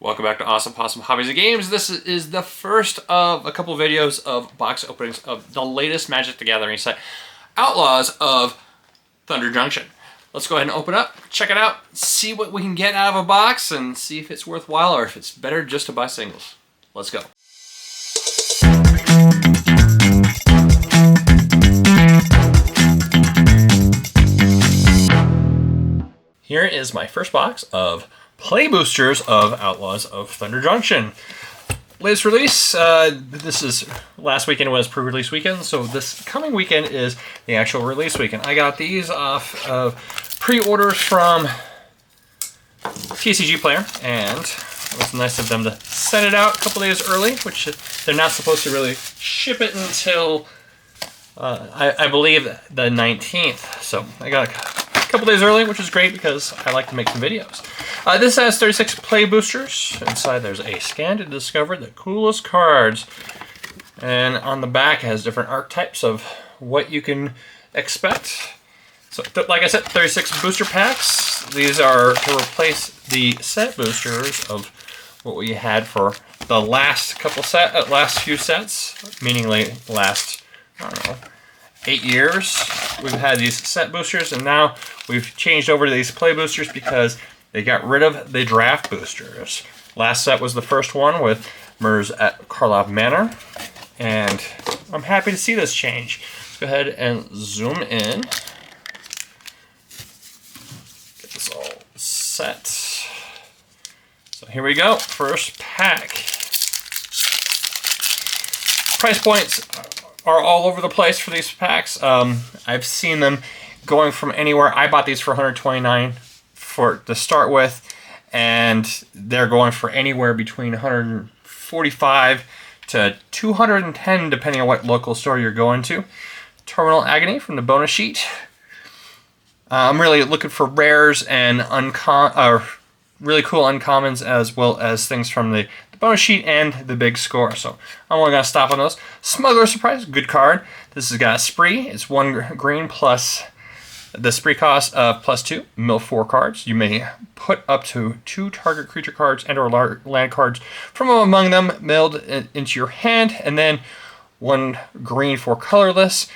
Welcome back to Awesome Possum Hobbies and Games. This is the first of a couple of videos of box openings of the latest Magic the Gathering set, Outlaws of Thunder Junction. Let's go ahead and open up, check it out, see what we can get out of a box, and see if it's worthwhile or if it's better just to buy singles. Let's go. Here is my first box of play boosters of Outlaws of Thunder Junction. Latest release, this is last weekend was pre-release weekend, so this coming weekend is the actual release weekend. I got these off of pre-orders from TCG Player, and it was nice of them to send it out a couple days early, which they're not supposed to really ship it until, I believe, the 19th. So I got a couple days early, which is great because I like to make some videos. This has 36 play boosters. Inside there's a scan to discover the coolest cards. And on the back it has different archetypes of what you can expect. So like I said, 36 booster packs. These are to replace the set boosters of what we had for the last few sets, meaning like last, I don't know, 8 years. We've had these set boosters, and now we've changed over to these play boosters because they got rid of the draft boosters. Last set was the first one with Murs at Karlov Manor, and I'm happy to see this change. Let's go ahead and zoom in. Get this all set. So here we go, first pack. Price points are all over the place for these packs. I've seen them going from anywhere. I bought these for $129 to start with, and they're going for anywhere between $145 to $210 depending on what local store you're going to. Terminal Agony from the bonus sheet. I'm really looking for rares and really cool uncommons, as well as things from the bonus sheet and the big score. So I'm only going to stop on those. Smuggler Surprise, good card. This has got a spree. It's 1 green plus the spree cost of +2. Mill 4 cards. You may put up to 2 target creature cards and or land cards from among them milled into your hand, and then 1 green for colorless.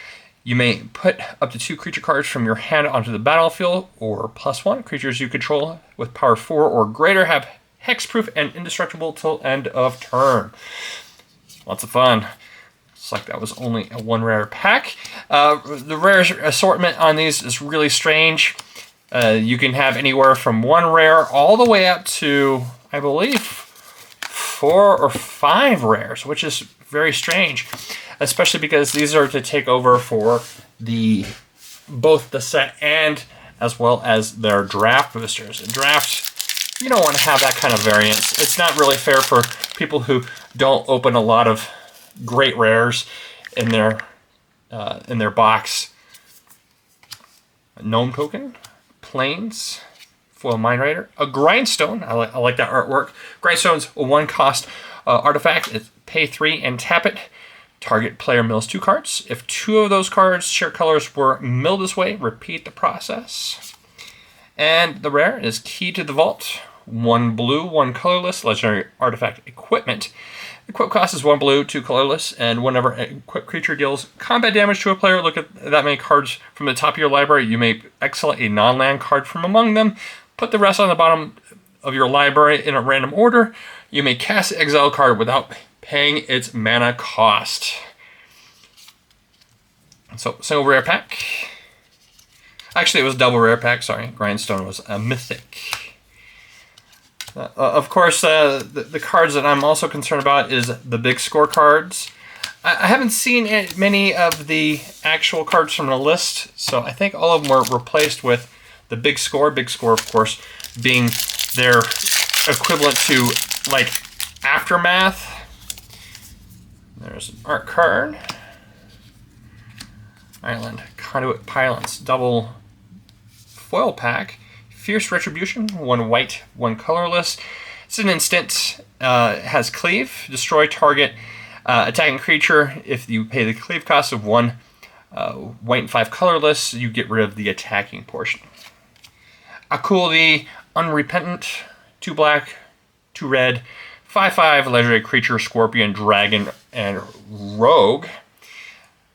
You may put up to 2 creature cards from your hand onto the battlefield, or +1. Creatures you control with power 4 or greater have hexproof and indestructible till end of turn. Lots of fun. Looks like that was only a 1 rare pack. The rare assortment on these is really strange. You can have anywhere from 1 rare all the way up to, I believe, 4 or 5 rares, which is very strange, especially because these are to take over for both the set and as well as their draft boosters. In draft, you don't want to have that kind of variance. It's not really fair for people who don't open a lot of great rares in their box. A Gnome Token, Plains, Foil Mind Raider, a Grindstone. I like that artwork. Grindstone's a 1 cost artifact. It's pay 3 and tap it. Target player mills 2 cards. If 2 of those cards share colors were milled this way, repeat the process. And the rare is Key to the Vault. 1 blue, 1 colorless, legendary artifact equipment. Equip cost is 1 blue, 2 colorless, and whenever an equipped creature deals combat damage to a player, look at that many cards from the top of your library. You may exile a non-land card from among them. Put the rest on the bottom of your library in a random order. You may cast the exile card without paying its mana cost. So, single rare pack. Actually, it was double rare pack, sorry. Grindstone was a mythic. Of course, the cards that I'm also concerned about is the big score cards. I haven't seen many of the actual cards from the list, so I think all of them were replaced with the big score. Big score, of course, being their equivalent to, like, Aftermath. There's an art card. Island Conduit Pylons, double foil pack. Fierce Retribution, 1 white, 1 colorless. It's an instant, has cleave, destroy target attacking creature. If you pay the cleave cost of 1 white and 5 colorless, you get rid of the attacking portion. Akul the Unrepentant, 2 black, 2 red, 5/5 legendary creature, scorpion, dragon, and rogue.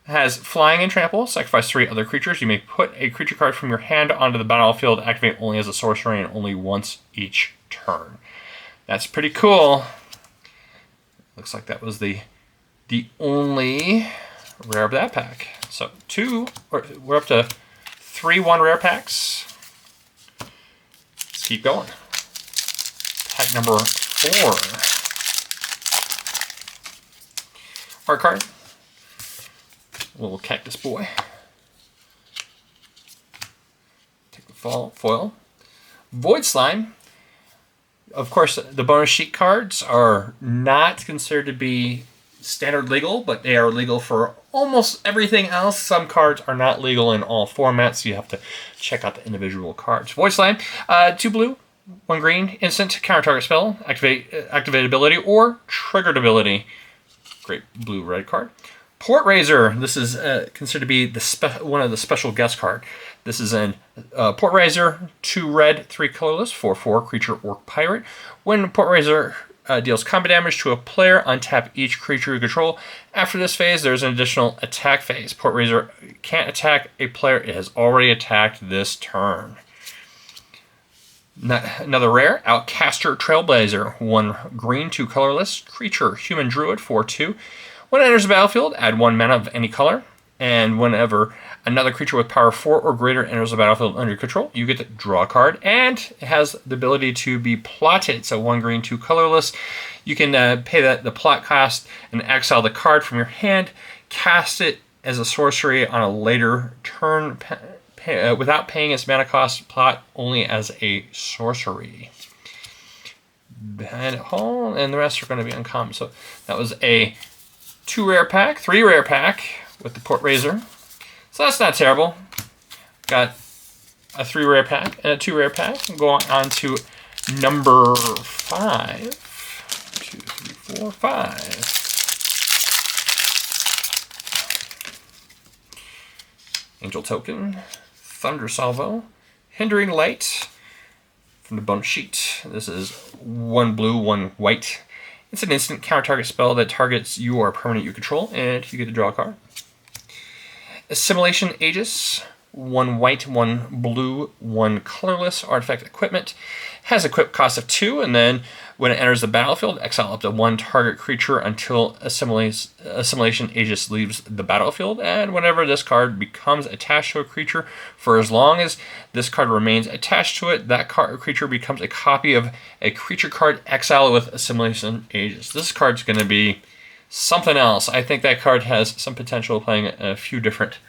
Has flying and trample. Sacrifice 3 other creatures. You may put a creature card from your hand onto the battlefield. Activate only as a sorcery and only once each turn. That's pretty cool. Looks like that was the only rare of that pack. So we're up to 3 1 rare packs. Let's keep going. Pack number 4. Art card. Little cactus boy. Take the foil. Void Slime. Of course, the bonus sheet cards are not considered to be standard legal, but they are legal for almost everything else. Some cards are not legal in all formats, so you have to check out the individual cards. Void Slime, 2 blue, 1 green, instant, counter target spell, activate ability, or triggered ability. Great blue-red card. Port Razor, this is considered to be one of the special guest card. This is an Port Razor, 2 red, 3 colorless, 4/4 creature orc pirate. When Port Razor deals combat damage to a player, untap each creature you control. After this phase, there's an additional attack phase. Port Razor can't attack a player it has already attacked this turn. Another rare, Outcaster Trailblazer, 1 green, 2 colorless, creature, human druid, 4/2. When it enters the battlefield, add 1 mana of any color, and whenever another creature with power 4 or greater enters the battlefield under your control, you get to draw a card, and it has the ability to be plotted, so 1 green, 2 colorless. You can pay the plot cost and exile the card from your hand, cast it as a sorcery on a later turn without paying its mana cost, plot only as a sorcery. And the rest are going to be uncommon. So that was a 2 rare pack, 3 rare pack with the Port Razor. So that's not terrible. Got a 3 rare pack and a 2 rare pack. I'm going on to number 5. 2, 3, 4, 5. Angel Token, Thunder Salvo, Hindering Light from the bonus sheet. This is 1 blue, 1 white. It's an instant counter-target spell that targets you or a permanent you control, and you get to draw a card. Assimilation Aegis, 1 white, 1 blue, 1 colorless artifact equipment. Has equip cost of 2, and then when it enters the battlefield, exile up to 1 target creature until Assimilation Aegis leaves the battlefield, and whenever this card becomes attached to a creature, for as long as this card remains attached to it, that creature becomes a copy of a creature card exiled with Assimilation Aegis. This card's going to be something else. I think that card has some potential playing a few different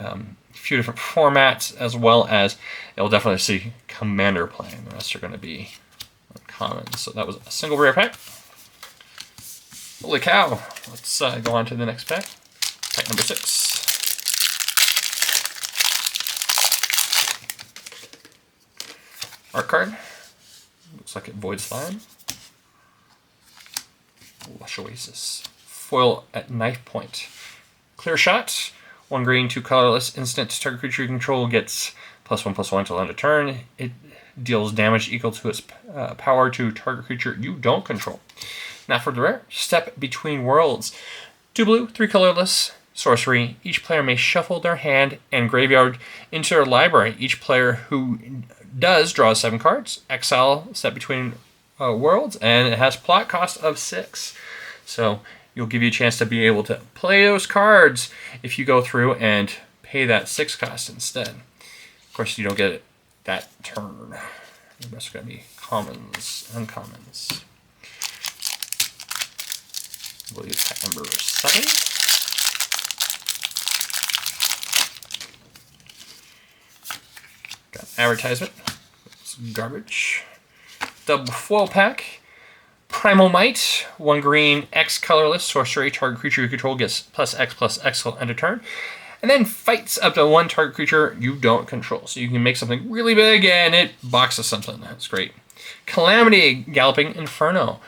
formats, as well as it'll definitely see Commander playing. The rest are going to be uncommon. So that was a single rare pack. Holy cow! Let's go on to the next pack. Pack number 6. Art card. Looks like it Void Slime. Lush Oasis. Foil at knife point. Clear Shot. 1 green, 2 colorless, instant. Target creature you control gets +1/+1 till end of turn. It deals damage equal to its power to target creature you don't control. Now for the rare, Step Between Worlds. 2 blue, 3 colorless, sorcery. Each player may shuffle their hand and graveyard into their library. Each player who does draws 7 cards. Exile Step Between Worlds, and it has plot cost of 6. So you'll give you a chance to be able to play those cards if you go through and pay that 6 cost instead. Of course, you don't get it that turn. The rest are going to be commons, uncommons. We'll use pack number 7. Got advertisement. It's garbage. Double foil pack. Primal Might, 1 green, X colorless, sorcery, target creature you control gets +X till end of turn. And then fights up to 1 target creature you don't control. So you can make something really big and it boxes something. That's great. Calamity, Galloping Inferno.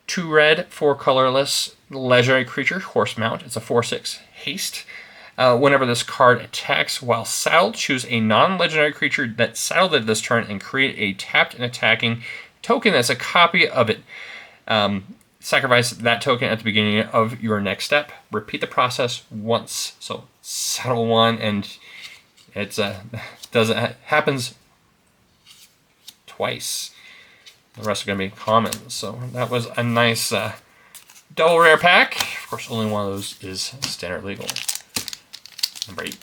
2 red, 4 colorless, legendary creature, Horse Mount. It's a 4/6 haste. Whenever this card attacks while saddled, choose a non-legendary creature that's saddled at this turn and create a tapped and attacking token that's a copy of it. Sacrifice that token at the beginning of your next step. Repeat the process once. So settle one, and it's happens twice. The rest are going to be commons. So that was a nice double rare pack. Of course, only one of those is standard legal. Number 8.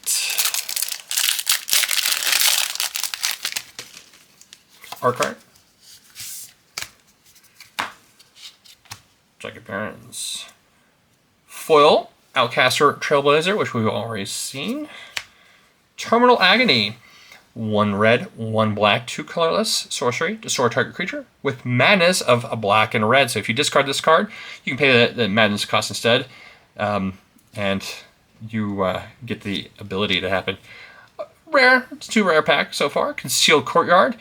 Art card. Jacket Barons. Foil, Outcaster Trailblazer, which we've already seen. Terminal Agony. 1 red, 1 black, 2 colorless. Sorcery, destroy target creature with madness of a black and a red. So if you discard this card, you can pay the madness cost instead. And you get the ability to happen. Rare, it's 2 rare packs so far. Concealed Courtyard.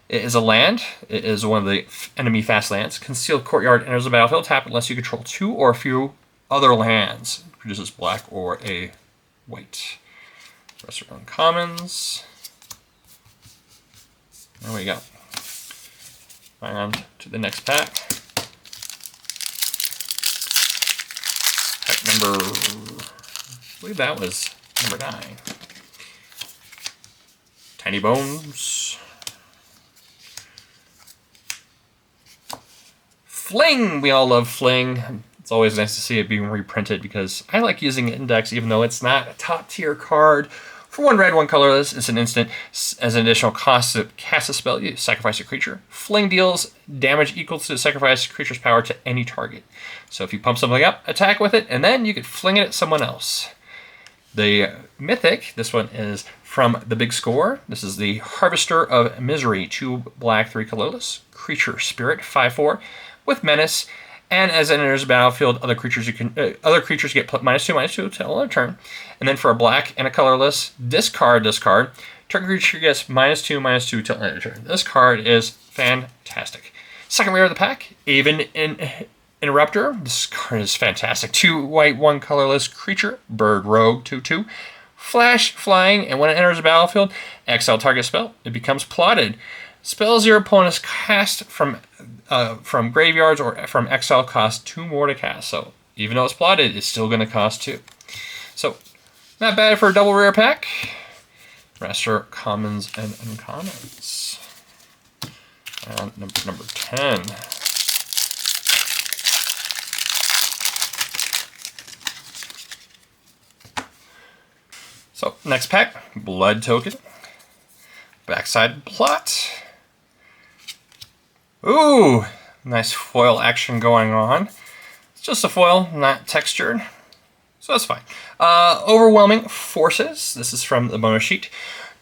It is a land. It is one of the enemy fast lands. Concealed Courtyard enters the battlefield. Tap unless you control 2 or a few other lands. It produces black or a white. The rest are uncommons. There we go. On to the next pack. Pack number, I believe that was number 9. Tiny Bones. Fling! We all love Fling. It's always nice to see it being reprinted because I like using Index even though it's not a top tier card. For 1 red, 1 colorless, it's an instant. As an additional cost to cast a spell, you sacrifice a creature. Fling deals damage equal to the sacrifice creature's power to any target. So if you pump something up, attack with it, and then you could fling it at someone else. The Mythic, this one is from the Big Score. This is the Harvester of Misery. 2 black, 3 colorless. Creature Spirit, 5/4, with Menace. And as it enters the battlefield, other creatures get -2/-2 till end of turn. And then for a black and a colorless, discard. Target creature gets -2/-2 till end of turn. This card is fantastic. Second rare of the pack, Aven Interrupter. This card is fantastic. 2 white, 1 colorless creature, bird rogue, 2/2. Flash, flying, and when it enters the battlefield, exile target spell. It becomes plotted. Spells your opponents cast from graveyards or from exile cost 2 more to cast. So even though it's plotted, it's still going to cost 2. So not bad for a double rare pack. Rest are commons and uncommons. And number 10. So next pack, Blood Token. Backside Plot. Ooh, nice foil action going on. It's just a foil, not textured, so that's fine. Overwhelming Forces. This is from the bonus sheet.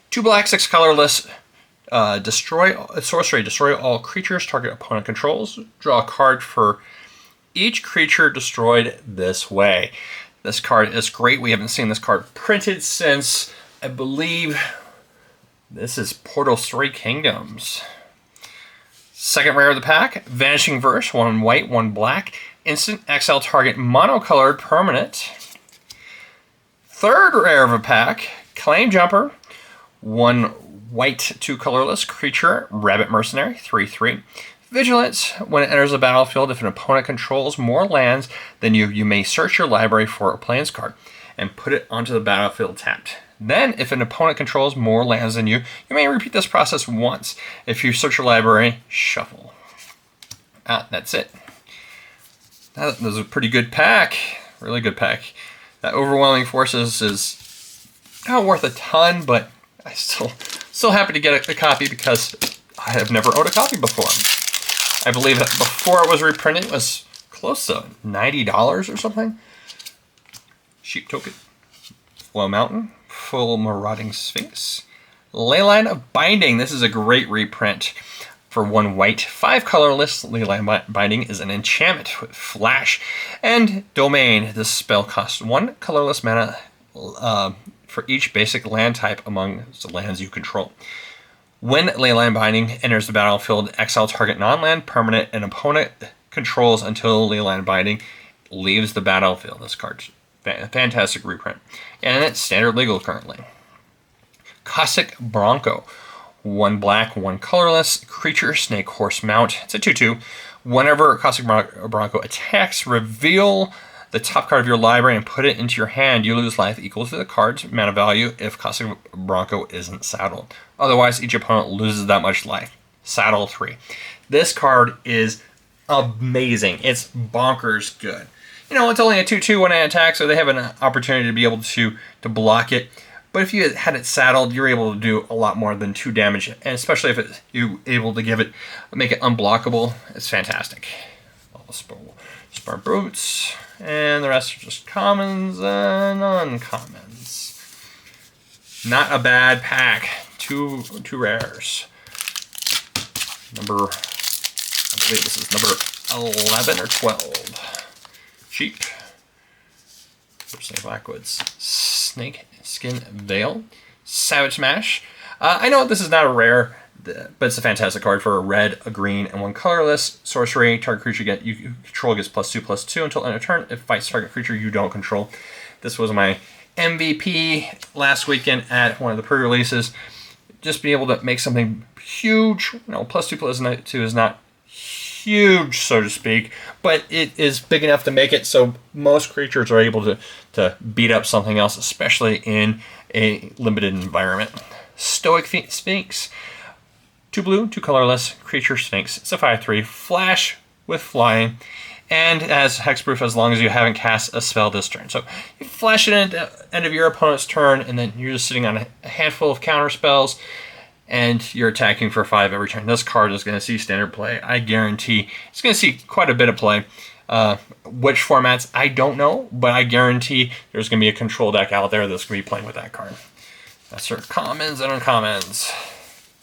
2 black, 6 colorless. Sorcery. Destroy all creatures target opponent controls. Draw a card for each creature destroyed this way. This card is great. We haven't seen this card printed since, I believe, this is Portal 3 Kingdoms. Second rare of the pack, Vanishing Verse, 1 white, 1 black. Instant exile target monocolored permanent. Third rare of a pack, Claim Jumper, 1 white, 2 colorless creature, Rabbit Mercenary, 3/3. Vigilance, when it enters the battlefield, if an opponent controls more lands than you may search your library for a Plains card and put it onto the battlefield tapped. Then, if an opponent controls more lands than you may repeat this process once. If you search your library, shuffle. That's it. That was a pretty good pack. Really good pack. That Overwhelming Forces is not worth a ton, but I still happy to get a copy because I have never owned a copy before. I believe that before it was reprinted, it was close to $90 or something. Sheep Token. Flow Mountain. Full Marauding Sphinx. Leyline of Binding. This is a great reprint. For 1 white, 5 colorless, Leyline Binding is an enchantment with flash and domain. This spell costs 1 colorless mana for each basic land type among the lands you control. When Leyline Binding enters the battlefield, exile target non-land permanent and opponent controls until Leyline Binding leaves the battlefield. This card's fantastic reprint. And it's standard legal currently. Cossack Bronco. 1 black, 1 colorless, creature, snake, horse, mount. It's a 2/2. Whenever Cosmic Bronco attacks, reveal the top card of your library and put it into your hand. You lose life equal to the card's mana value if Cosmic Bronco isn't saddled. Otherwise, each opponent loses that much life. Saddle 3. This card is amazing. It's bonkers good. You know, it's only a 2/2 when it attacks, so they have an opportunity to be able to block it. But if you had it saddled, you're able to do a lot more than 2 damage, and especially if you're able to make it unblockable, it's fantastic. All the spar boots, and the rest are just commons and uncommons. Not a bad pack. Two rares. I believe this is number 11 or 12. Cheap. Snake Blackwoods. Snake Skin Veil. Savage Smash. I know this is not a rare, but it's a fantastic card for a red, a green, and 1 colorless. Sorcery. Target creature you control gets +2/+2 until end of turn. It fights target creature you don't control. This was my MVP last weekend at one of the pre-releases. Just being able to make something huge. You know, +2/+2 is not huge, so to speak, but it is big enough to make it so most creatures are able to beat up something else, especially in a limited environment. Stoic Sphinx. 2 blue, 2 colorless, creature Sphinx. It's a 5/3, flash with flying, and it has hexproof as long as you haven't cast a spell this turn. So you flash it at the end of your opponent's turn, and then you're just sitting on a handful of counter spells, and you're attacking for 5 every turn. This card is going to see standard play. I guarantee it's going to see quite a bit of play. Which formats, I don't know, but I guarantee there's going to be a control deck out there that's going to be playing with that card. That's our commons and uncommons.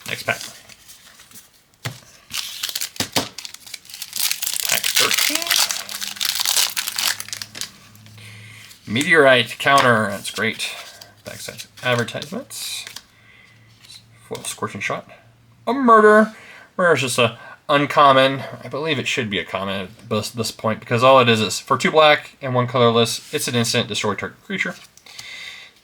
Next pack. Pack 13. Meteorite counter. That's great. Backside advertisements. Foil Scorching Shot. A murder. Murder is just a uncommon. I believe it should be a common at this point because all it is for 2 black and 1 colorless. It's an instant destroy target creature.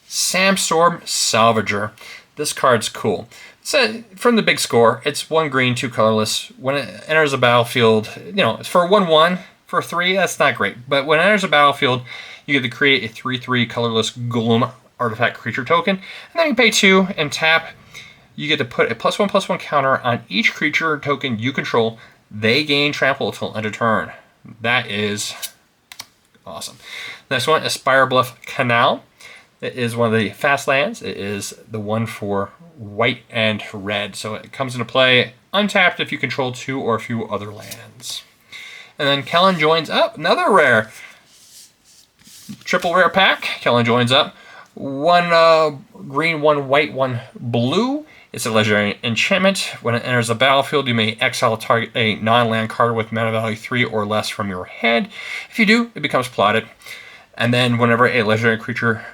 Sandstorm Salvager. This card's cool. So from the big score, it's 1 green, 2 colorless. When it enters the battlefield, you know, for 1/1 for 3, that's not great. But when it enters the battlefield, you get to create a 3/3 colorless Gloom artifact creature token, and then you pay 2 and tap. You get to put a +1/+1 counter on each creature token you control. They gain trample until end of turn. That is awesome. Next one, Aspire Bluff Canal. It is one of the fast lands. It is the one for white and red. So it comes into play untapped if you control 2 or a few other lands. And then Kellen joins up. Another rare. Triple rare pack. Kellen joins up. 1 green, 1 white, 1 blue. It's a legendary enchantment. When it enters the battlefield, you may exile target a non-land card with mana value 3 or less from your hand. If you do, it becomes plotted. And then whenever a legendary creature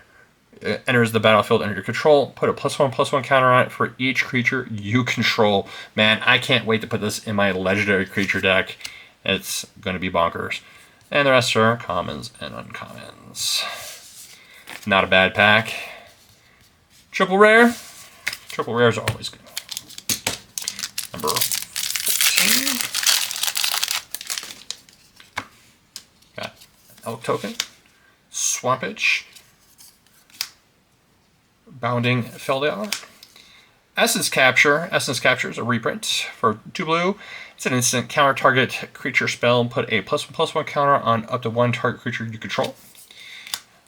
enters the battlefield under your control, put a +1/+1 counter on it for each creature you control. Man, I can't wait to put this in my legendary creature deck. It's going to be bonkers. And the rest are commons and uncommons. Not a bad pack. Triple rare. Triple rares are always good. Number 14. Got Elk Token, Swampage, Bounding Feldown, Essence Capture. Essence Capture is a reprint for 2 blue. It's an instant counter target creature spell. Put a +1/+1 counter on up to 1 target creature you control.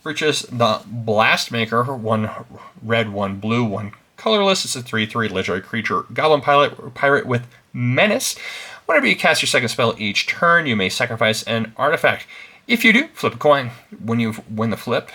Reaches the Blast Maker. 1 red, 1 blue, 1 colorless. It's a 3/3 legendary creature. Goblin Pirate with Menace. Whenever you cast your second spell each turn, you may sacrifice an artifact. If you do, flip a coin. When you win the flip,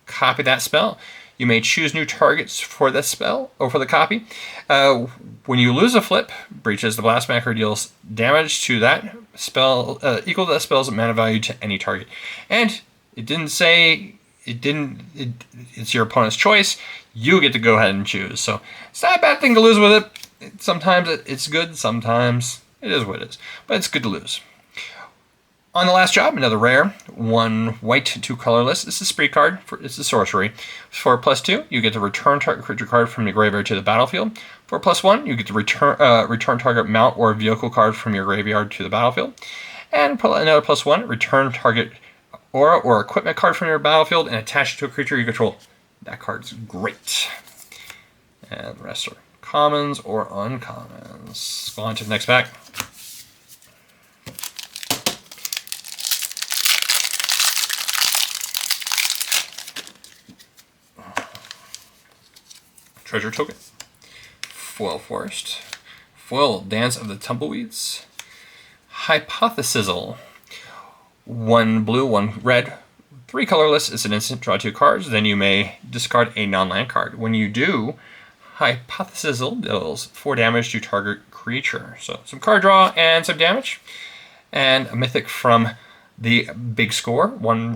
copy that spell. You may choose new targets for this spell or for the copy. When you lose a flip, Breaches the Blastmaker deals damage to that spell equal to that spell's mana value to any target. And it didn't say it's your opponent's choice. You get to go ahead and choose. So it's not a bad thing to lose with it. Sometimes it's good. Sometimes it is what it is. But it's good to lose. On the last job, another rare, 1 white, 2 colorless. This is a spree card. It's a sorcery. For +2, you get to return target creature card from your graveyard to the battlefield. For +1, you get to return target mount or vehicle card from your graveyard to the battlefield. And another +1, return target aura or equipment card from your battlefield and attach it to a creature you control. That card's great. And the rest are commons or uncommons. Go on to the next pack. Treasure token. Foil Forest. Foil Dance of the Tumbleweeds. Hypothesizel. 1 blue, 1 red, 3 colorless. It's an instant, draw 2 cards. Then you may discard a non-land card. When you do, Hypothesizel deals 4 damage to target creature. So some card draw and some damage. And a mythic from the big score. 1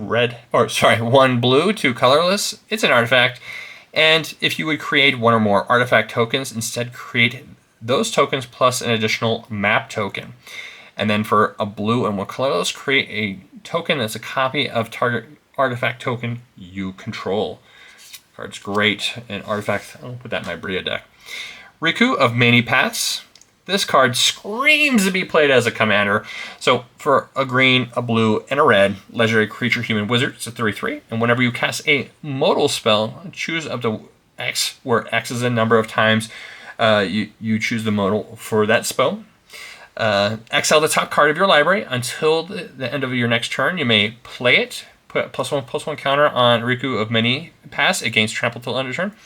blue, 2 colorless. It's an artifact. And if you would create 1 or more artifact tokens, instead create those tokens plus an additional map token. And then for a blue and 1 colorless, create a token that's a copy of target artifact token you control. Card's great. And artifact, I'll put that in my Bria deck. Riku of Many Paths. This card screams to be played as a commander. So for a green, a blue, and a red, legendary creature, human wizard, it's a 3/3. And whenever you cast a modal spell, choose up to X, where X is the number of times you choose the modal for that spell. Exile the top card of your library until the end of your next turn. You may play it, put +1/+1 counter on Riku of Many Paths against trample till end of turn.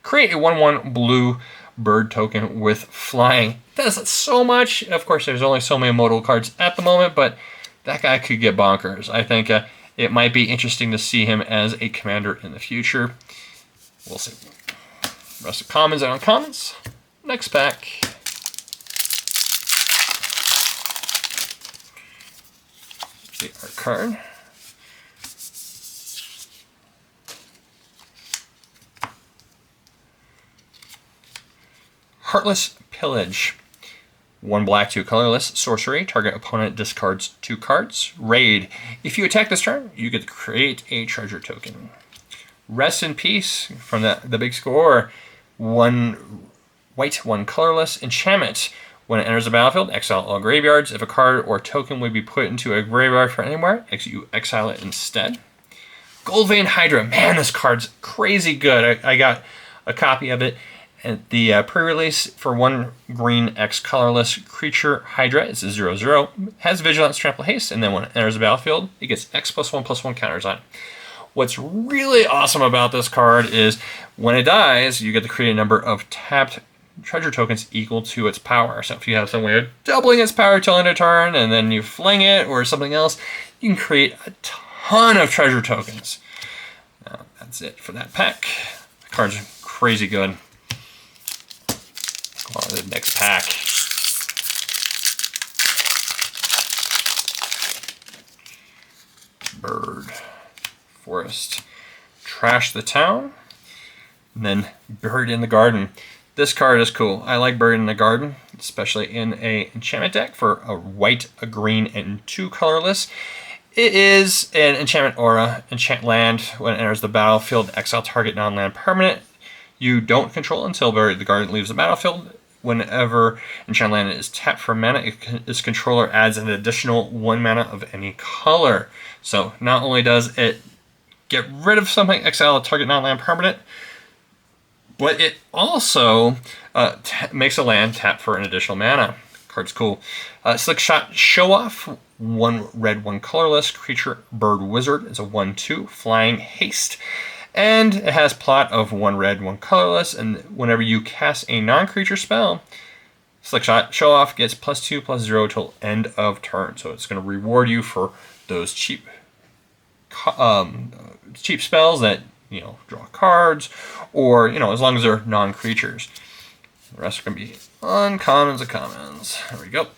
Create a 1/1 blue bird token with flying. Does so much. Of course, there's only so many modal cards at the moment, but that guy could get bonkers. I think it might be interesting to see him as a commander in the future. We'll see. Rest of commons and uncommons. Next pack. The art card. Heartless Pillage. 1 black, 2 colorless. Sorcery. Target opponent discards 2 cards. Raid. If you attack this turn, you get to create a treasure token. Rest in Peace from the big score. 1 white, 1 colorless. Enchantment. When it enters the battlefield, exile all graveyards. If a card or token would be put into a graveyard from anywhere, you exile it instead. Goldvein Hydra. Man, this card's crazy good. I got a copy of it. And the pre-release for 1 green X colorless creature Hydra, it's a 0/0, has Vigilance, Trample, Haste, and then when it enters the battlefield, it gets X +1/+1 counters on it. What's really awesome about this card is when it dies, you get to create a number of tapped treasure tokens equal to its power. So if you have some way of doubling its power till end of turn, and then you fling it or something else, you can create a ton of treasure tokens. That's it for that pack. The card's crazy good. On to the next pack. Bird. Forest. Trash the Town. And then Buried in the Garden. This card is cool. I like Buried in the Garden, especially in a enchantment deck for a white, a green, and 2 colorless. It is an enchantment aura. Enchant land. When it enters the battlefield, exile target non-land permanent you don't control until Buried in the Garden leaves the battlefield. Whenever enchant land is tapped for mana, its controller adds an additional 1 mana of any color. So not only does it get rid of something, exile a target non-land permanent, but it also makes a land tap for an additional mana. Card's cool. Slick Shot Show Off. 1 red, 1 colorless creature bird wizard. It's a 1/2 flying haste. And it has plot of 1 red, 1 colorless, and whenever you cast a non-creature spell, Slick Shot Show Off gets +2/+0 till end of turn. So it's going to reward you for those cheap spells that, draw cards, or, as long as they're non-creatures. The rest are going to be uncommons and commons. There we go.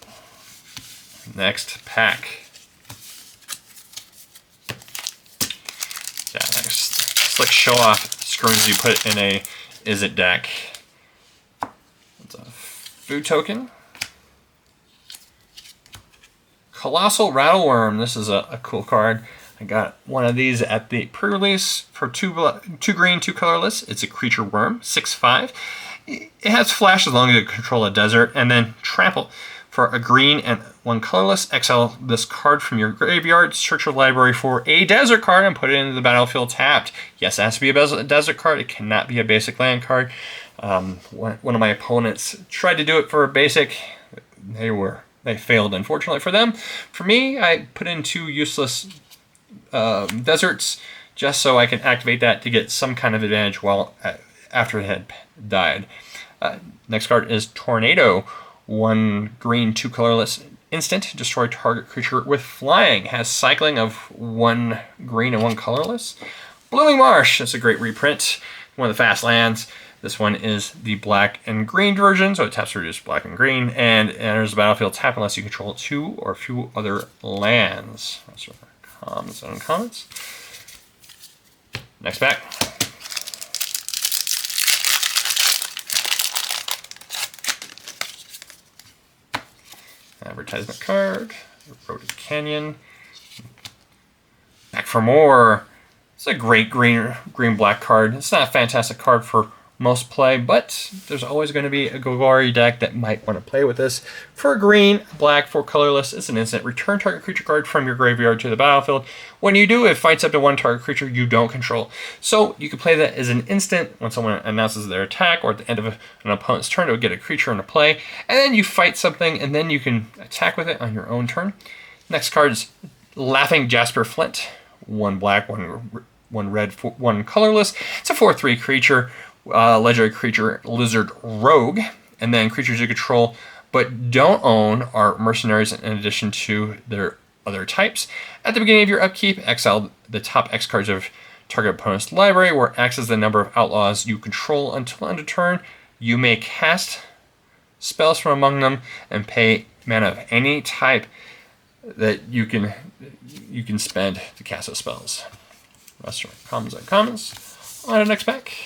Next pack. Yeah, next. Slick Show Off screams you put in a Is It deck. It's a food token. Colossal Rattleworm. This is a cool card. I got one of these at the pre-release for two green, 2 colorless. It's a creature worm, 6/5. It has flash as long as you control a desert, and then trample. For a green and 1 colorless, exile this card from your graveyard, search your library for a desert card, and put it into the battlefield tapped. Yes, it has to be a desert card. It cannot be a basic land card. One of my opponents tried to do it for a basic. They failed, unfortunately for them. For me, I put in 2 useless deserts just so I can activate that to get some kind of advantage after it had died. Next card is Tornado. 1 green, 2 colorless instant. Destroy target creature with flying. Has cycling of 1 green and 1 colorless. Blooming Marsh. That's a great reprint. One of the fast lands. This one is the black and green version, so it taps to reduce black and green, and enters the battlefield tap unless you control 2 or a few other lands. That's commons and uncommons. Next pack. Advertisement card, Eroded Canyon. Back for more. It's a great green-black card. It's not a fantastic card for most play, but there's always going to be a Golgari deck that might want to play with this. For green, black, 4 colorless, it's an instant. Return target creature card from your graveyard to the battlefield. When you do, it fights up to 1 target creature you don't control. So you can play that as an instant when someone announces their attack, or at the end of an opponent's turn, to get a creature into play. And then you fight something, and then you can attack with it on your own turn. Next card is Laughing Jasper Flint. 1 black, 1 red, 1 colorless. It's a 4/3 creature. Legendary creature, Lizard Rogue, and then creatures you control but don't own are mercenaries in addition to their other types. At the beginning of your upkeep, exile the top X cards of target opponent's library, where X is the number of outlaws you control until end of turn. You may cast spells from among them and pay mana of any type that you can spend to cast those spells. Rest are commons and uncommons. On to the next pack.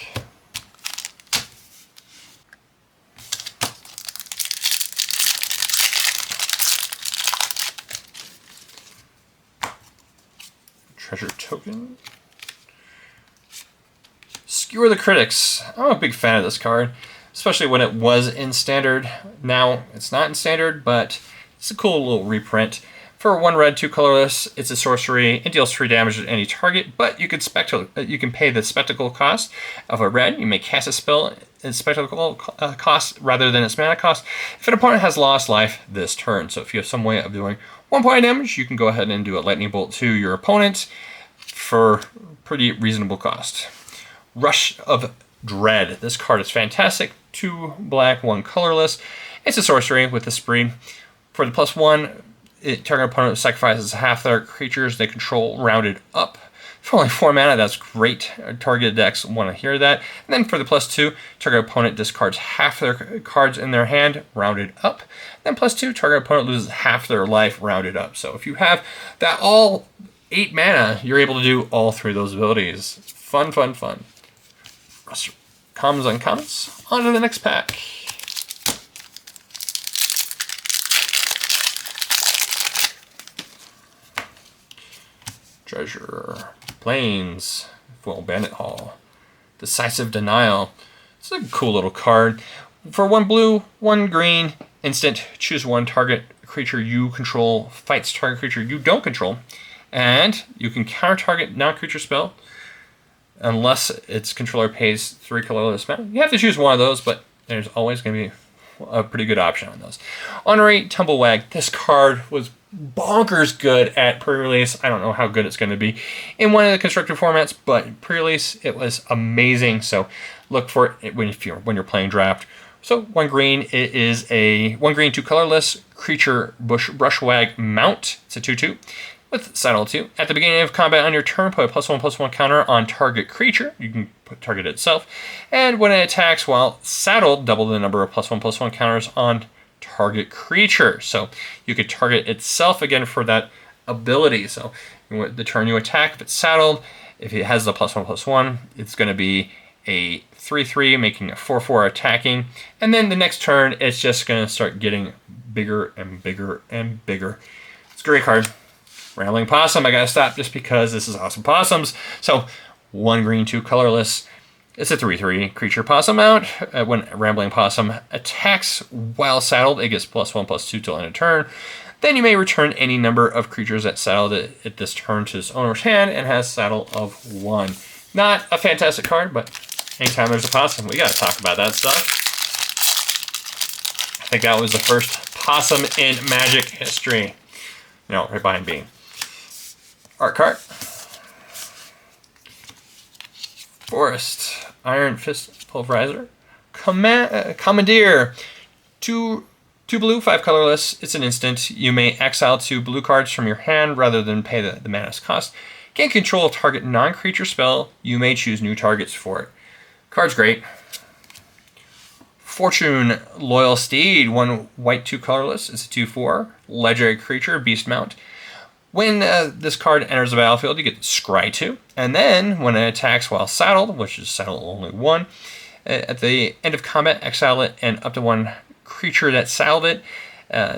Treasure Token. Skewer the Critics. I'm a big fan of this card, especially when it was in Standard. Now it's not in Standard, but it's a cool little reprint. For 1 red, 2 colorless, it's a sorcery. It deals 3 damage to any target, but you can pay the spectacle cost of a red. You may cast a spell in spectacle cost rather than its mana cost if an opponent has lost life this turn. So if you have some way of doing 1 point of damage, you can go ahead and do a lightning bolt to your opponent for pretty reasonable cost. Rush of Dread. This card is fantastic. 2 black, 1 colorless. It's a sorcery with a spree. For the +1, target opponent sacrifices half their creatures they control rounded up. For only 4 mana, that's great. Target decks want to hear that. And then for the +2, target opponent discards half their cards in their hand, rounded up. Then +2, target opponent loses half their life, rounded up. So if you have that all 8 mana, you're able to do all 3 of those abilities. Fun, fun, fun. Commons, uncommons. On to the next pack. Treasure, Plains, Foil Bandit Hall, Decisive Denial. It's a cool little card. For 1 blue, 1 green, instant, choose 1 target creature you control, fights target creature you don't control, and you can counter target non-creature spell unless its controller pays 3 colorless mana. You have to choose 1 of those, but there's always going to be a pretty good option on those. Honorary Tumblewag. This card was bonkers good at pre-release. I don't know how good it's going to be in one of the constructed formats, but pre-release it was amazing. So look for it when you're playing draft. So 1 green, it is a 1 green, 2 colorless creature Brushwag Mount. It's a 2/2 with saddle 2. At the beginning of combat on your turn, put a +1/+1 counter on target creature. You can put target itself. And when it attacks while saddled, double the number of +1/+1 counters on target creature. So you could target itself again for that ability. So the turn you attack, if it's saddled, if it has the +1/+1, it's going to be a 3/3, making a 4/4 attacking. And then the next turn, it's just going to start getting bigger and bigger and bigger. It's great card. Rambling Possum. I gotta stop just because this is awesome possums. So 1 green, 2 colorless. It's a 3/3 creature possum mount. When Rambling Possum attacks while saddled, it gets +1/+2 till end of turn. Then you may return any number of creatures that saddled at this turn to its owner's hand and has saddle of 1. Not a fantastic card, but anytime there's a possum, we gotta talk about that stuff. I think that was the first possum in Magic history. No, right behind Bean. Art card. Forest. Iron Fist Pulverizer. Commandeer. 2 blue, 5 colorless. It's an instant. You may exile 2 blue cards from your hand rather than pay the mana's cost. Gain control of target non-creature spell. You may choose new targets for it. Card's great. Fortune Loyal Steed. 1 white, 2 colorless. It's a 2/4. Legendary creature, beast mount. When this card enters the battlefield, you get Scry 2. And then, when it attacks while saddled, which is saddled only 1, at the end of combat, exile it and up to 1 creature that saddled it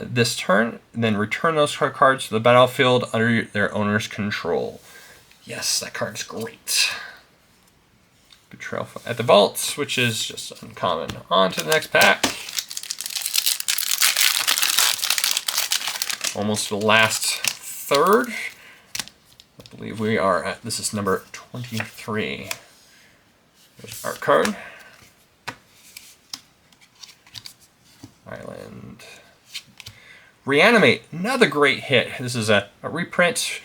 this turn. Then return those cards to the battlefield under their owner's control. Yes, that card's great. Betrayal at the Vault, which is just uncommon. On to the next pack. Almost the last third. I believe we are at, this is number 23. There's art card. Island. Reanimate, another great hit. This is a reprint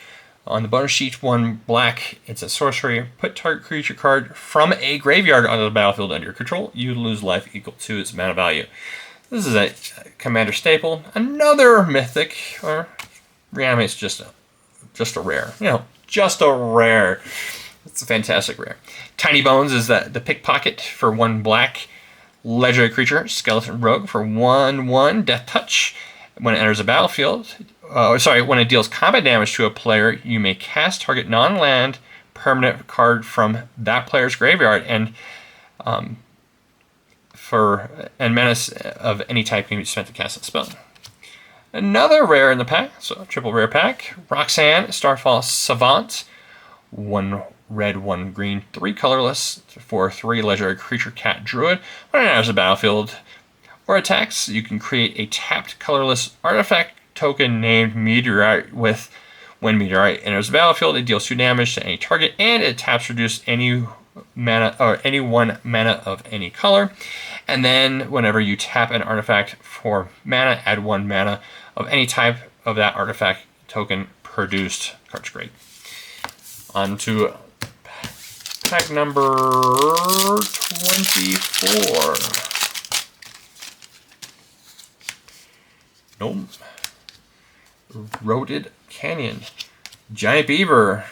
on the bonus sheet, 1 black. It's a sorcery. Put target creature card from a graveyard onto the battlefield under your control. You lose life equal to its mana value. This is a commander staple. Another mythic, or Reanimate's just a rare. You know, just a rare. It's a fantastic rare. Tiny Bones is the pickpocket for 1 black. Legendary creature, Skeleton Rogue for 1/1, Death Touch. When it enters the battlefield, when it deals combat damage to a player, you may cast target non-land permanent card from that player's graveyard, and menace of any type can be spent to cast a spell. Another rare in the pack, so a triple rare pack. Roxanne, Starfall Savant, 1 red, 1 green, 3 colorless for 3 legendary creature cat druid. When it enters the battlefield or attacks, you can create a tapped colorless artifact token named Meteorite with, when Meteorite enters the battlefield, it deals 2 damage to any target and it taps reduce any mana or any 1 mana of any color. And then whenever you tap an artifact for mana, add 1 mana of any type of that artifact token produced. Card's great. On to pack number 24. Nope. Roded Canyon. Giant Beaver.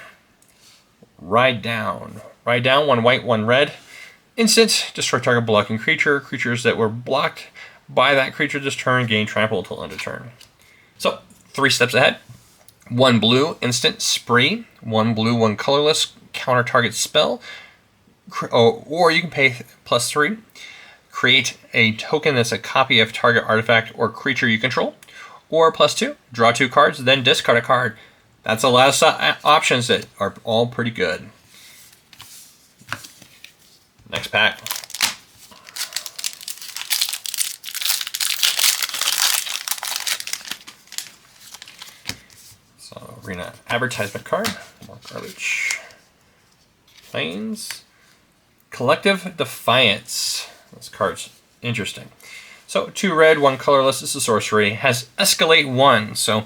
Ride Down. Ride Down, 1 white, 1 red. Instant, destroy target blocking creature. Creatures that were blocked by that creature this turn gain trample until end of turn. So, 3 steps ahead. 1 blue, instant, Spree. 1 blue, 1 colorless, counter target spell. Or you can pay +3. Create a token that's a copy of target artifact or creature you control. Or +2, draw 2 cards, then discard a card. That's a lot of options that are all pretty good. Next pack. So, Arena advertisement card. More garbage. Plains. Collective Defiance. This card's interesting. So, 2 red, 1 colorless. This is a sorcery. Has Escalate 1. So,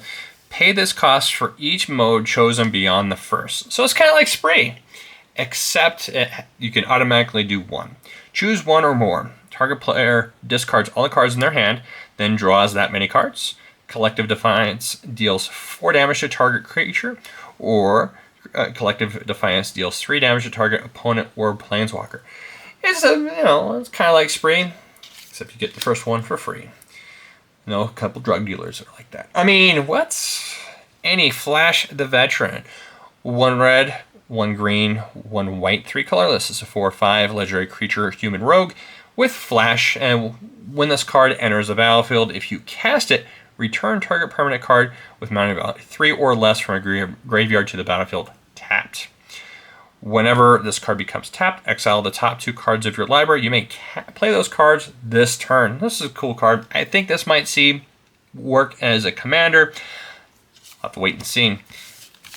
pay this cost for each mode chosen beyond the first. So, it's kind of like Spree, except you can automatically do 1. Choose 1 or more. Target player discards all the cards in their hand, then draws that many cards. Collective Defiance deals 4 damage to target creature, or Collective Defiance deals 3 damage to target opponent or planeswalker. It's it's kind of like Spree, except you get the first one for free. A couple drug dealers are like that. I mean, what's any Flash the Veteran? 1 red, 1 green, 1 white, 3 colorless. It's a 4/5 legendary creature, human rogue with Flash. And when this card enters the battlefield, if you cast it, return target permanent card with mana value 3 or less from a graveyard to the battlefield tapped. Whenever this card becomes tapped, exile the top 2 cards of your library. You may play those cards this turn. This is a cool card. I think this might see work as a commander. I'll have to wait and see.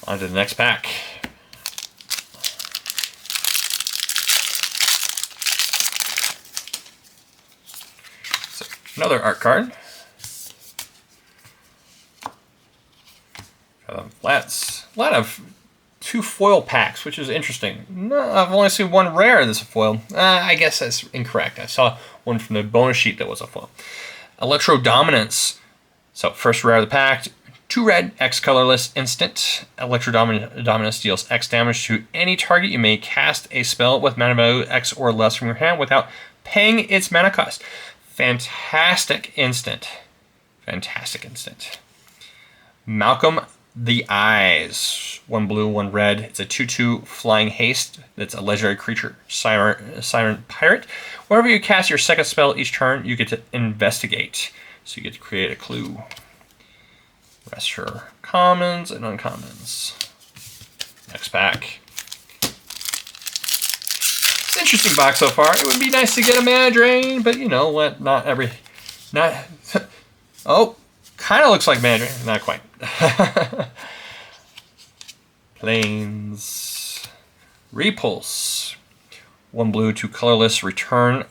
On to the next pack. So, another art card. Lots, a lot of 2 foil packs, which is interesting. No, I've only seen 1 rare that's a foil. I guess that's incorrect. I saw one from the bonus sheet that was a foil. Electro Dominance. So first rare of the pack, 2 red, X colorless, instant. Electro Dominance deals X damage to any target. You may cast a spell with mana value X or less from your hand without paying its mana cost. Fantastic instant. Fantastic instant. Malcolm the Eyes. 1 blue, 1 red. It's a 2/2 flying haste. That's a legendary creature, Siren Pirate. Whenever you cast your second spell each turn, you get to investigate. So you get to create a clue. Rest your commons and uncommons. Next pack. It's an interesting box so far. It would be nice to get a mana drain, but you know what? Not. Oh, kind of looks like mana drain. Not quite. Plains. Repulse. 1 blue, 2 colorless. Return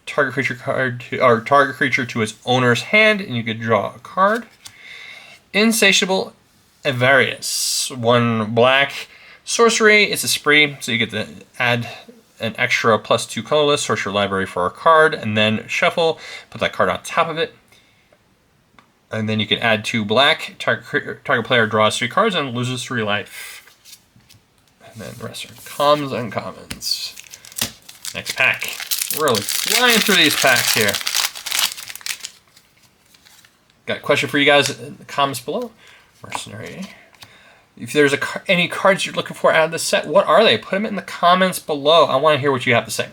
target creature to its owner's hand, and you could draw a card. Insatiable Avarice. 1 black. Sorcery. It's a spree, so you get to add an extra +2 colorless. Search your library for a card, and then shuffle. Put that card on top of it. And then you can add 2 black. Target player draws 3 cards and loses 3 life. And then the rest are commons and uncommons. Next pack. Really flying through these packs here. Got a question for you guys in the comments below. Mercenary. If there's any cards you're looking for out of this set, what are they? Put them in the comments below. I want to hear what you have to say.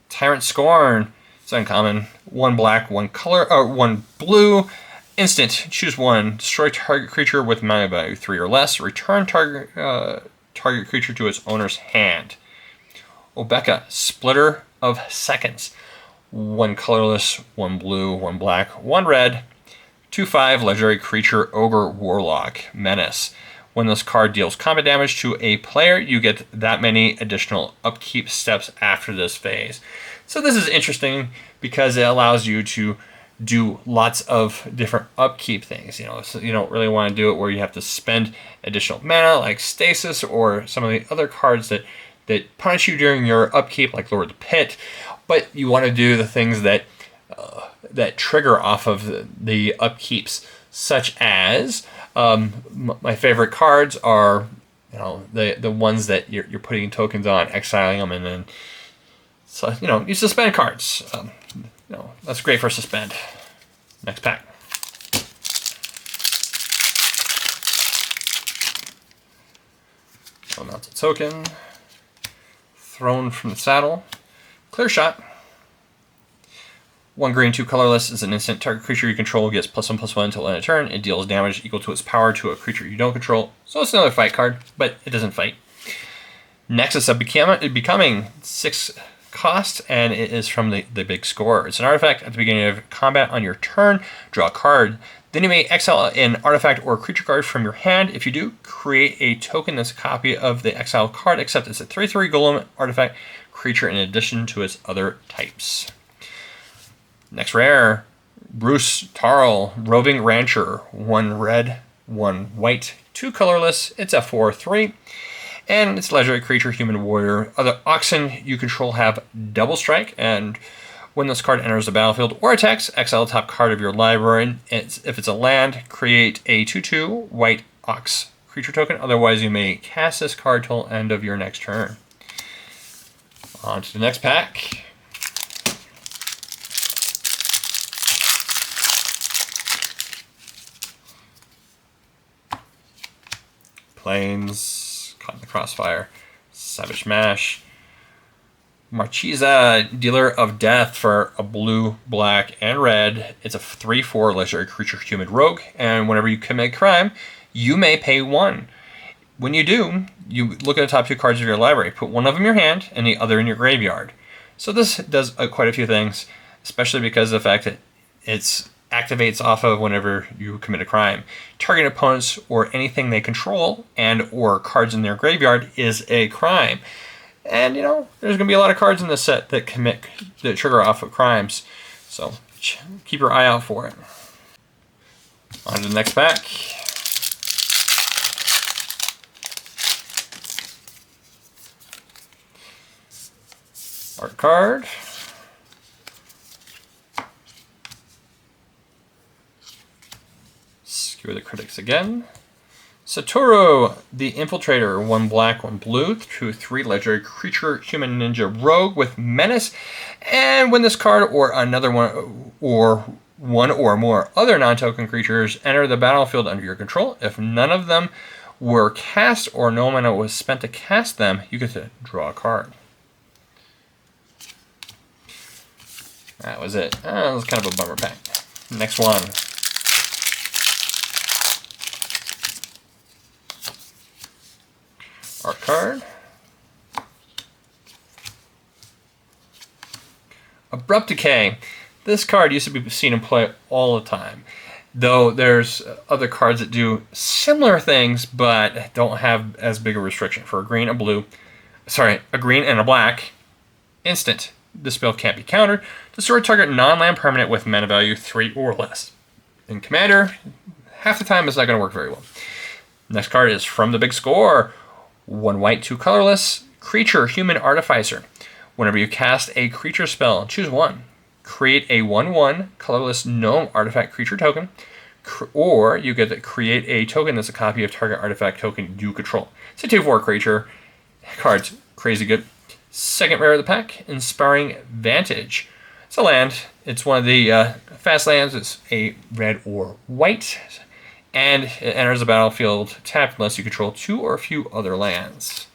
Tyrant Scorn. It's uncommon. 1 black, 1 color, 1 blue. Instant. Choose 1. Destroy target creature with mana value 3 or less. Return target creature to its owner's hand. Obeka. Splitter of Seconds. 1 colorless, 1 blue, 1 black, 1 red. 2/5 legendary creature Ogre Warlock Menace. When this card deals combat damage to a player, you get that many additional upkeep steps after this phase. So this is interesting because it allows you to do lots of different upkeep things. You know, so you don't really want to do it where you have to spend additional mana like Stasis or some of the other cards that punish you during your upkeep, like Lord of the Pit. But you want to do the things that that trigger off of the upkeeps, such as my favorite cards are, you know, the ones that you're putting tokens on, exiling them, and then so you know you suspend cards. You know, that's great for suspend. Next pack. Mount a token. Thrown from the saddle. Clear shot. 1 green, 2 colorless is an instant. Target creature you control gets +1/+1 until end of turn. It deals damage equal to its power to a creature you don't control. So it's another fight card, but it doesn't fight. Nexus of Becoming 6 cost, and it is from the Big Score. It's an artifact at the beginning of combat on your turn. Draw a card. Then you may exile an artifact or creature card from your hand. If you do, create a token that's a copy of the exiled card, except it's a 3/3 golem artifact creature in addition to its other types. Next rare, Bruce Tarl, Roving Rancher. 1 red, 1 white, 2 colorless. It's a 4/3. And it's a legendary creature, Human Warrior. Other oxen you control have double strike, and when this card enters the battlefield or attacks, exile the top card of your library. If it's a land, create a 2/2 white ox creature token. Otherwise, you may cast this card till end of your next turn. On to the next pack. Plains, Caught in the Crossfire, Savage Mash. Marchiza, Dealer of Death for a blue, black, and red. It's a 3/4 legendary creature human rogue, and whenever you commit a crime, you may pay 1. When you do, you look at the top 2 cards of your library, put one of them in your hand and the other in your graveyard. So this does quite a few things, especially because of the fact that it activates off of whenever you commit a crime. Target opponents or anything they control and or cards in their graveyard is a crime. And, there's going to be a lot of cards in this set that trigger off of crimes. So keep your eye out for it. On to the next pack. Art card. Skewer the critics again. Satoru, the Infiltrator, 1 black, 1 blue, 2/3 legendary creature, human ninja rogue with menace. And when this card or another one or more other non-token creatures enter the battlefield under your control, if none of them were cast or no mana was spent to cast them, you get to draw a card. That was it. That was kind of a bummer pack. Next one. Art card. Abrupt Decay. This card used to be seen in play all the time, though there's other cards that do similar things but don't have as big a restriction. For a green and a black, instant. This spell can't be countered. Destroy target non-land permanent with mana value 3 or less. In Commander, half the time it's not going to work very well. Next card is From the Big Score. 1 white, 2 colorless. Creature, Human Artificer. Whenever you cast a creature spell, choose 1. Create a 1/1 colorless gnome artifact creature token. Or you get to create a token that's a copy of target artifact token you control. It's a 2/4 creature. Card's crazy good. Second rare of the pack, Inspiring Vantage. It's a land. It's one of the fast lands. It's a red or white. And it enters the battlefield tapped unless you control 2 or a few other lands.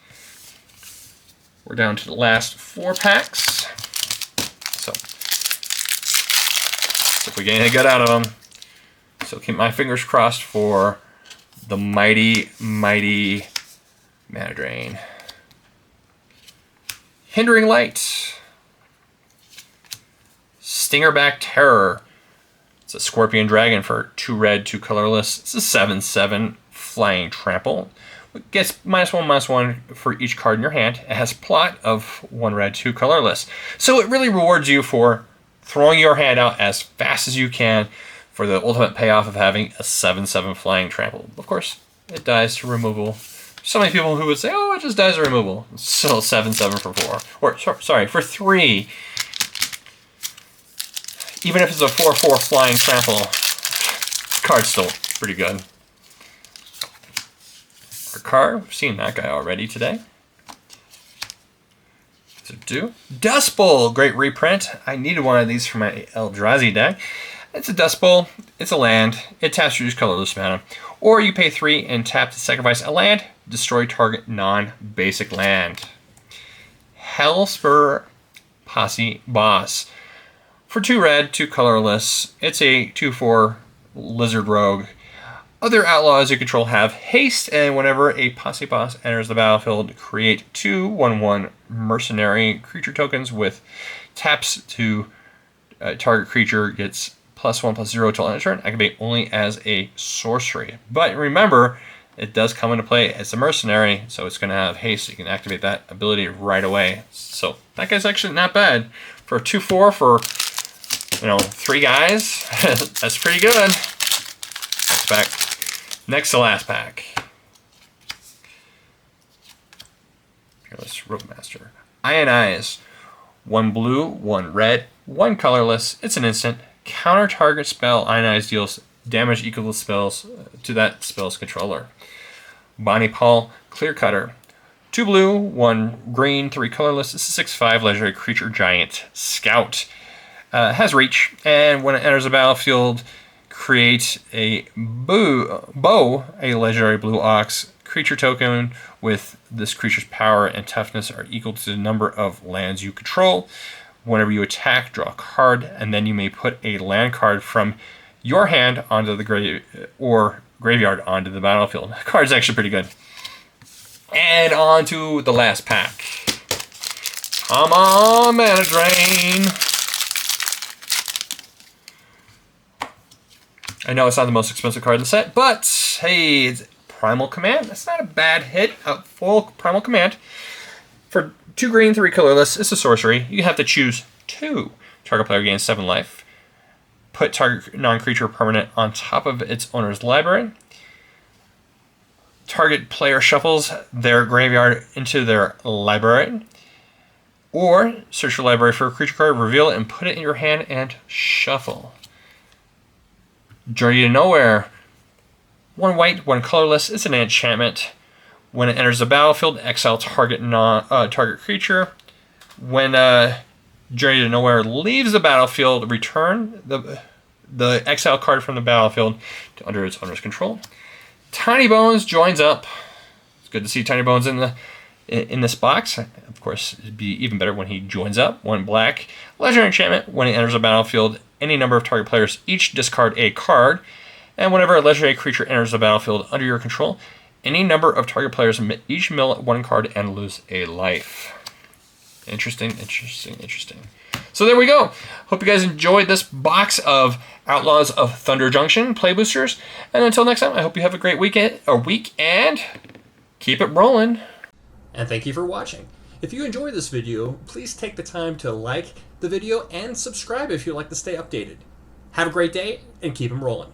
We're down to the last 4 packs. So, if we get anything good out of them. So keep my fingers crossed for the mighty, mighty Mana Drain. Hindering Light. Stingerback Terror. It's a Scorpion Dragon for 2 red, 2 colorless. It's a 7/7 flying trample. It gets -1/-1 for each card in your hand. It has plot of 1 red, 2 colorless. So it really rewards you for throwing your hand out as fast as you can for the ultimate payoff of having a 7/7 flying trample. Of course, it dies to removal. So many people who would say, oh, it just dies to removal. It's still 7/7 for 4. Or, sorry, for 3. Even if it's a 4/4 flying trample, the card's still pretty good. Our card, we've seen that guy already today. Dust Bowl, great reprint. I needed one of these for my Eldrazi deck. It's a Dust Bowl, it's a land, it taps your colorless mana. Or you pay 3 and tap to sacrifice a land, destroy target non-basic land. Hellspur Posse Boss. For 2 red, 2 colorless, it's a 2/4 lizard rogue. Other outlaws you control have haste, and whenever a Posse Boss enters the battlefield, create 2 1/1 mercenary creature tokens with taps to target creature gets +1/+0 till end of turn. Activate only as a sorcery. But remember, it does come into play as a mercenary, so it's going to have haste. So you can activate that ability right away. So that guy's actually not bad. For a 2/4 for 3 guys, that's pretty good. Next pack. Next to last pack. Fearless Roadmaster. Ionize. 1 blue, 1 red, 1 colorless. It's an instant. Counter target spell. Ionize deals damage equal to spells to that spell's controller. Bonnie Paul, Clear Cutter. 2 blue, 1 green, 3 colorless. It's a 6/5 legendary creature giant scout. Has reach, and when it enters the battlefield, create a bow, a legendary blue ox creature token with this creature's power and toughness are equal to the number of lands you control. Whenever you attack, draw a card, and then you may put a land card from your hand onto the graveyard onto the battlefield. The card's actually pretty good. And on to the last pack. Come on, Mana Drain. I know it's not the most expensive card in the set, but hey, it's Primal Command. That's not a bad hit. A full Primal Command. For 2 green, 3 colorless, it's a sorcery. You have to choose 2. Target player gains 7 life. Put target non-creature permanent on top of its owner's library. Target player shuffles their graveyard into their library. Or search your library for a creature card, reveal it, and put it in your hand and shuffle. Journey to Nowhere. 1 white, 1 colorless. It's an enchantment. When it enters the battlefield, exile target target creature. When Journey to Nowhere leaves the battlefield, return the exile card from the battlefield to under its owner's control. Tiny Bones joins up. It's good to see Tiny Bones in this box. Of course, it'd be even better when he joins up. 1 black. Legendary enchantment. When it enters the battlefield, any number of target players each discard a card. And whenever a legendary creature enters the battlefield under your control, any number of target players each mill 1 card and lose a life. Interesting. So there we go. Hope you guys enjoyed this box of Outlaws of Thunder Junction play boosters. And until next time, I hope you have a great week and keep it rolling. And thank you for watching. If you enjoyed this video, please take the time to like the video and subscribe if you'd like to stay updated. Have a great day and keep them rolling.